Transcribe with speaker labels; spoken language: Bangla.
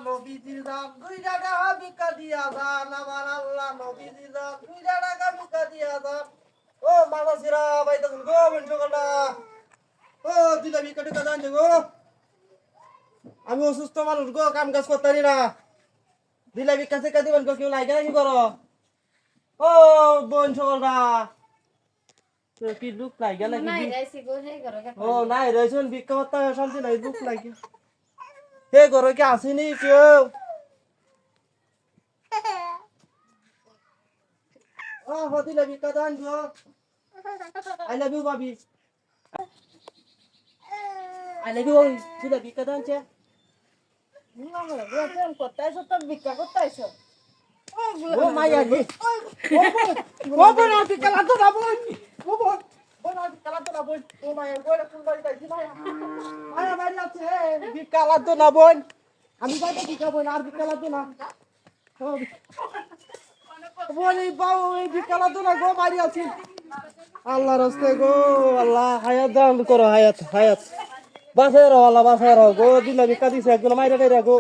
Speaker 1: নবীজির দাম 2 টাকা ভিক্ষা দিয়া যান আমার আল্লাহ নবীজির দাম 2 টাকা ভিক্ষা দিয়া যান ও মানুষেরা ভাই তখন গো বন্ধুগণা ও দিদা ভিক্ষা টিকা দান গো আমি অসুস্থ মানুষ গো কাম কাজ করতে পারি না দিলা ভিক্ষা টিকা দিবেন গো কেউ নাই কেন কি করো ও বন্ধুগণা তো কি দুঃখ নাই গেল কি ও নাই রয়েছেন ভিক্ষা করতে শান্তি নাই দুঃখ লাগে হে ঘরে কি আসেনি কেউ ও হদিলা ভিক্ষা দান গো আই লাভ ইউ বাবি আই লাভ ইউ দিলা ভিক্ষা দান চে ও মাইয়া রে ও বনা ভিক্ষা লাতো না বোন ও বোন বনা ভিক্ষা লাতো না বোন ও মাইয়া গোরে কোন বাড়ি যাইছি মাইয়া মাইয়া বাড়ি আছে ভিক্ষা লাতো না বোন আমি বাইরে ভিক্ষা বোন আর ভিক্ষা লাতো না বোন এই বাউ এই ভিক্ষা লাতো না গো বাড়ি আছে আল্লাহ রাস্তে গো আল্লাহ হায়াত দান করো হায়াত হায়াত বাসায় রো আল্লাহ বাসায় রো গো দিলা ভিক্ষা দিছে একজন মাইরা দেয় গো